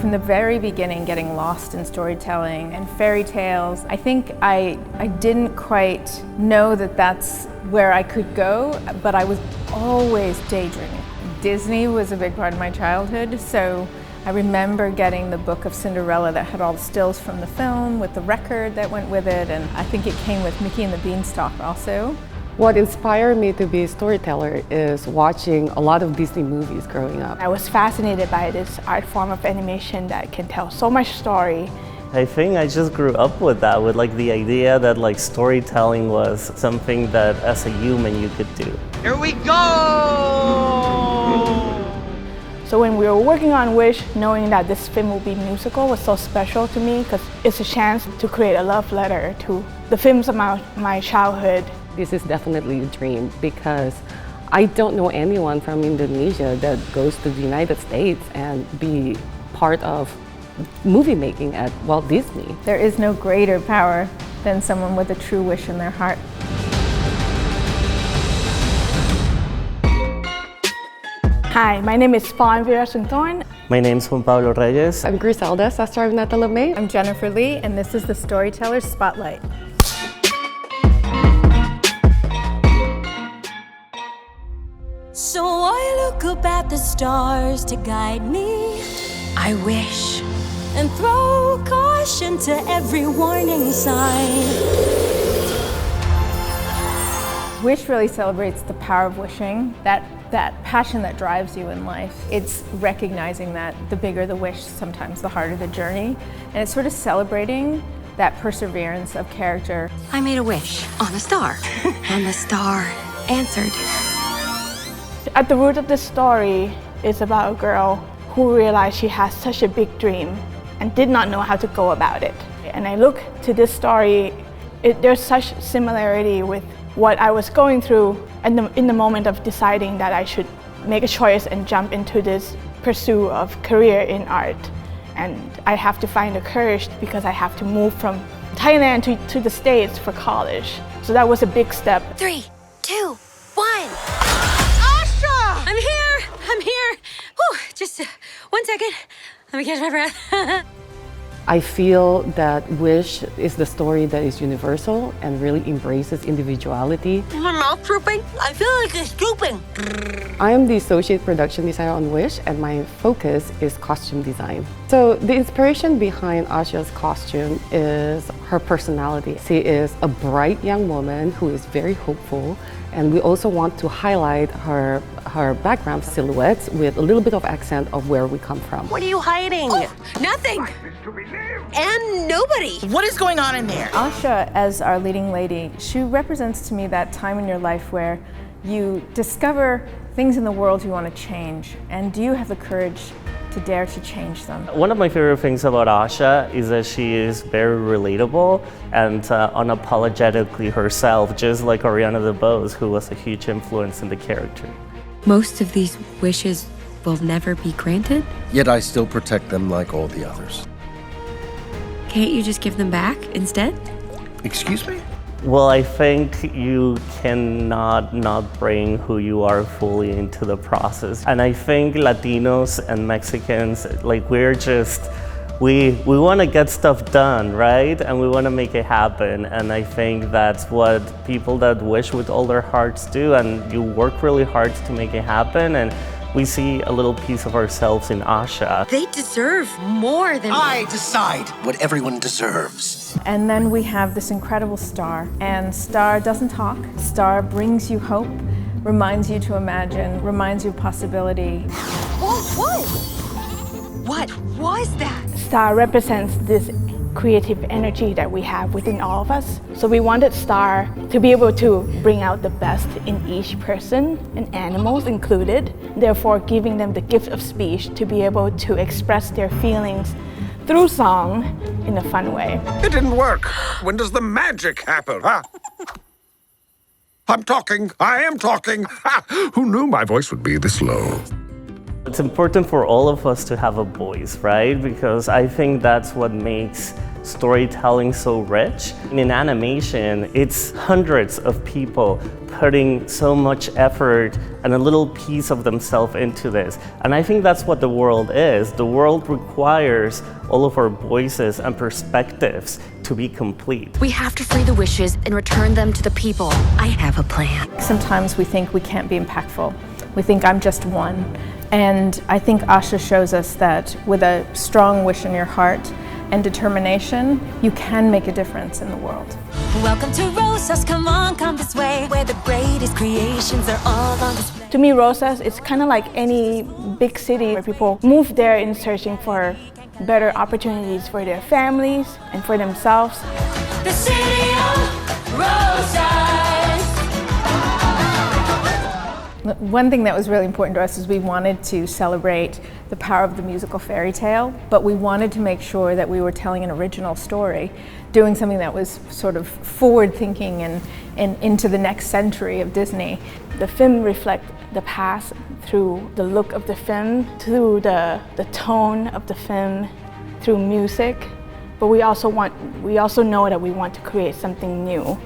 from the very beginning getting lost in storytelling and fairy tales. I think I didn't quite know that that's where I could go, but I was always daydreaming. Disney was a big part of my childhood, so I remember getting the book of Cinderella that had all the stills from the film with the record that went with it, and I think it came with Mickey and the Beanstalk also. What inspired me to be a storyteller is watching a lot of Disney movies growing up. I was fascinated by this art form of animation that can tell so much story. I think I just grew up with that, with like the idea that like storytelling was something that as a human you could do. Here we go! So when we were working on Wish, knowing that this film will be musical was so special to me because it's a chance to create a love letter to the films of my childhood. This is definitely a dream because I don't know anyone from Indonesia that goes to the United States and be part of movie making at Walt Disney. There is no greater power than someone with a true wish in their heart. Hi, my name is Fawn Virasunthorn. My name's Juan Pablo Reyes. I'm Griselda, sister of Natalie May. I'm Jennifer Lee, and this is the Storytellers Spotlight. So I look up at the stars to guide me. I wish and throw caution to every warning sign. Wish really celebrates the power of wishing, that passion that drives you in life. It's recognizing that the bigger the wish, sometimes the harder the journey. And it's sort of celebrating that perseverance of character. I made a wish on a star, and the star answered. At the root of the story is about a girl who realized she has such a big dream and did not know how to go about it. And I look to this story, there's such similarity with what I was going through in the moment of deciding that I should make a choice and jump into this pursuit of career in art. And I have to find the courage because I have to move from Thailand to the States for college. So that was a big step. 3, 2, 1. Asha! I'm here! Whew, just 1 second. Let me catch my breath. I feel that Wish is the story that is universal and really embraces individuality. My mouth drooping? I feel like it's drooping. I am the associate production designer on Wish, and my focus is costume design. So the inspiration behind Asha's costume is her personality. She is a bright young woman who is very hopeful, and we also want to highlight her background silhouettes with a little bit of accent of where we come from. What are you hiding? Oh, nothing. And nobody. What is going on in there? Asha, as our leading lady, she represents to me that time in your life where you discover things in the world you want to change, and do you have the courage to dare to change them? One of my favorite things about Asha is that she is very relatable and unapologetically herself, just like Ariana DeBose, who was a huge influence in the character. Most of these wishes will never be granted? Yet I still protect them like all the others. Can't you just give them back instead? Excuse me? Well, I think you cannot not bring who you are fully into the process. And I think Latinos and Mexicans, like we want to get stuff done, right? And we want to make it happen. And I think that's what people that wish with all their hearts do. And you work really hard to make it happen. And we see a little piece of ourselves in Asha. They deserve more than... I decide what everyone deserves. And then we have this incredible Star, and Star doesn't talk. Star brings you hope, reminds you to imagine, reminds you of possibility. What was that? Star represents this creative energy that we have within all of us. So we wanted Star to be able to bring out the best in each person, and animals included, therefore giving them the gift of speech to be able to express their feelings through song in a fun way. It didn't work. When does the magic happen, huh? I'm talking. I am talking. Ha! Who knew my voice would be this low? It's important for all of us to have a voice, right? Because I think that's what makes storytelling so rich. And in animation, it's hundreds of people putting so much effort and a little piece of themselves into this. And I think that's what the world is. The world requires all of our voices and perspectives to be complete. We have to free the wishes and return them to the people. I have a plan. Sometimes we think we can't be impactful. We think I'm just one. And I think Asha shows us that with a strong wish in your heart and determination, you can make a difference in the world. Welcome to Rosas, come on, come this way, where the greatest creations are all on display. To me, Rosas is kind of like any big city where people move there in searching for better opportunities for their families and for themselves. The city of Rosas. One thing that was really important to us is we wanted to celebrate the power of the musical fairy tale, but we wanted to make sure that we were telling an original story, doing something that was sort of forward-thinking and into the next century of Disney. The film reflects the past through the look of the film, through the tone of the film, through music. But we also know that we want to create something new,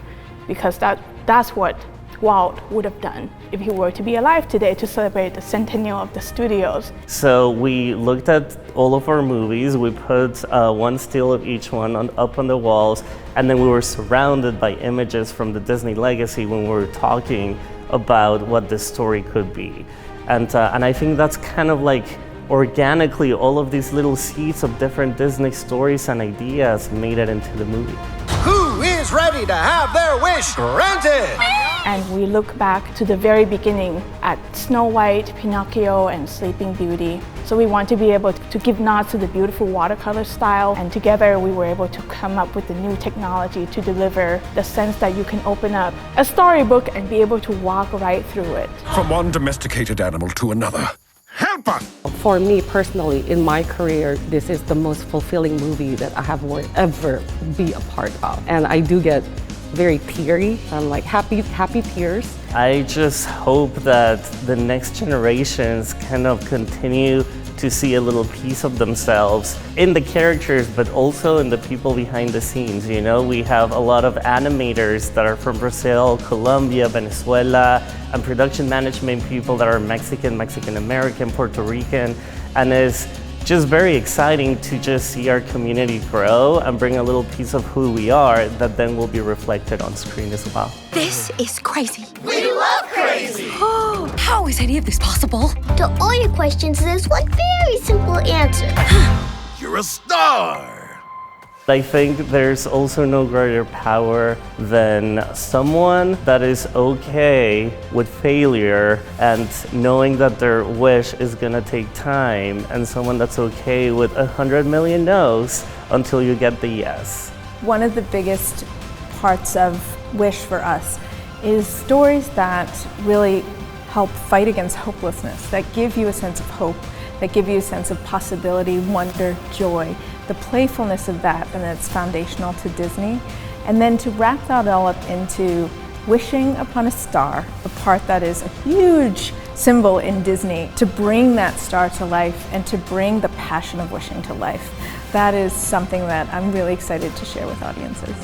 because that's what Walt would have done if he were to be alive today to celebrate the centennial of the studios. So we looked at all of our movies, we put one still of each one up on the walls, and then we were surrounded by images from the Disney legacy when we were talking about what this story could be. And I think that's kind of like organically all of these little seeds of different Disney stories and ideas made it into the movie. Who is ready to have their wish granted? And we look back to the very beginning at Snow White, Pinocchio, and Sleeping Beauty. So we want to be able to give nods to the beautiful watercolor style, and together we were able to come up with the new technology to deliver the sense that you can open up a storybook and be able to walk right through it. From one domesticated animal to another. Help us! For me personally, in my career, this is the most fulfilling movie that I have ever be a part of. And I do get very teary, like happy tears. I just hope that the next generations kind of continue to see a little piece of themselves in the characters, but also in the people behind the scenes. You know, we have a lot of animators that are from Brazil, Colombia, Venezuela, and production management people that are Mexican, Mexican-American, Puerto Rican, and it's just very exciting to just see our community grow and bring a little piece of who we are that then will be reflected on screen as well. This is crazy. We love crazy! Oh, how is any of this possible? To all your questions, there's one very simple answer. You're a star! I think there's also no greater power than someone that is okay with failure and knowing that their wish is gonna take time, and someone that's okay with 100 million no's until you get the yes. One of the biggest parts of Wish for us is stories that really help fight against hopelessness, that give you a sense of hope, that give you a sense of possibility, wonder, joy, the playfulness of that, and that's foundational to Disney. And then to wrap that all up into wishing upon a star, a part that is a huge symbol in Disney, to bring that star to life and to bring the passion of wishing to life. That is something that I'm really excited to share with audiences.